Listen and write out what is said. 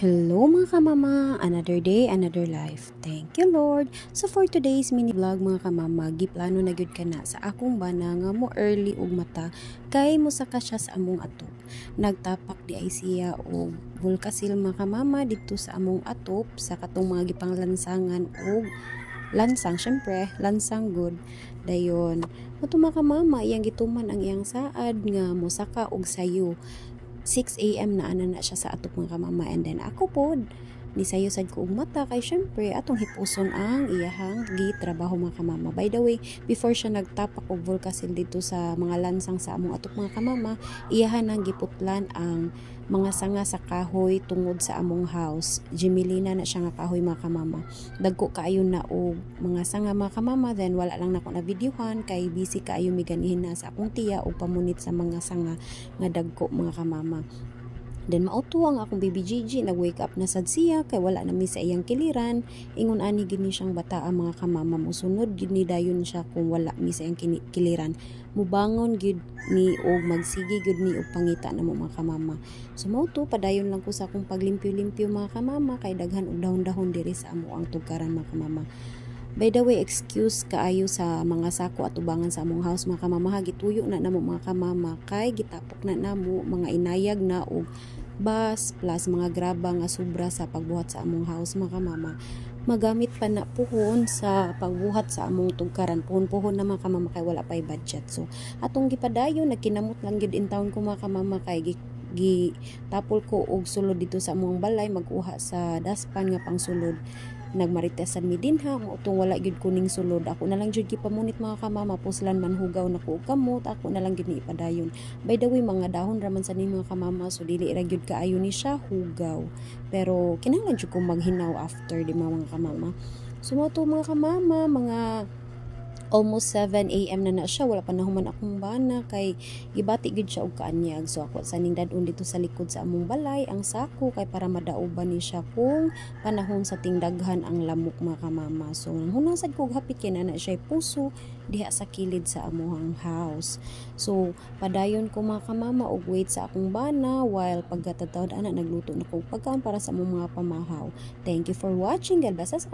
Hello mga kamama, another day, another life. Thank you Lord. So for today's mini vlog mga kamama, giplano na gyud kana sa akong bana nga mo early ug mata kay mosaka siya sa among atop. Nagtapak di ay siya og Volcasil mga kamama dito sa among atop sa katong mga gipanglansangan og lansang, syempre lansang good. Dayon, moto mga kamama iyang gituman ang iyang saad nga mosaka og sayo. 6 AM na ana siya sa atop mga kamama, and then ako pod ni sayo sad ko og mata kay syempre atong hipuson ang iyahang gitrabaho mga kamama. By the way, before siya nagtapak og Volcasil dito sa mga lansang sa among atop mga kamama, iyahan nang giputlan ang mga sanga sa kahoy tungod sa among house. Jimilina na siya nga kahoy mga kamama. Dagko kaayo na og mga sanga mga kamama, then wala lang nako na videohan kay busy kaayo mi ganihin na sa akong tiya og pamunit sa mga sanga nga dagko mga kamama. Then mautuwa nga akong baby Gigi, nag-wake up na sad siya kay wala na mi sa iyang kiliran. Ingon ani gini siyang bata ang mga kamama, musunod gid ni dayon siya kung wala mi sa iyang kiliran. Mubangon gid ni og magsige gid ni og pangita na mo mga kamama. So mauto padayon lang ko sa akong paglimpyo-limpyo mga kamama kay daghan og dahon-dahon diri sa amo ang tugaran mga kamama. By the way, excuse kaayo sa mga sako at ubangan sa among house mga kamama. Gituyo na namo mga kamama kay gitapok na namo mga inayag na og bus plus mga graba nga sobra sa pagbuhat sa among house mga kamama. Magamit pa na puhon sa pagbuhat sa among tugkaran. Puhon-puhon na mga kamama kay wala pay budget. So atong gipadayon nagkinamot lang gyud in town ko mga kamama kay gitapol ko og sulod dito sa among balay, magkuha sa daspan nga pang sulod. Nagmaritesan mi dinha mo utong wala gyud kuning sulod. Ako na lang gyud gipamunit mga kamama, puslan man hugaw na ko og kamot, ako na lang gyud ni ipadayon. By the way, mga dahon raman sa ni mga kamama, so dili ra gyud kaayo ni siya hugaw, pero kinahanglan gyud ko maghinaw after di mga kamama. So mo to mga kamama, mga almost 7 AM na siya, wala pa nahuman akong bana kay gibati gid siya og kaanyag. So ako sa ning dadun dito sa likod sa among balay ang sako kay para madaoban ni siya kung panahon sa tingdaghan ang lamok mga kamama. So hunasad ko hapit kay na siya puso diha sa kilid sa among house. So padayon ko mga kamama og wait sa akong bana while pagkatataod ana nagluto na ko pagkaon para sa among mga pamahaw. Thank you for watching. God bless us all.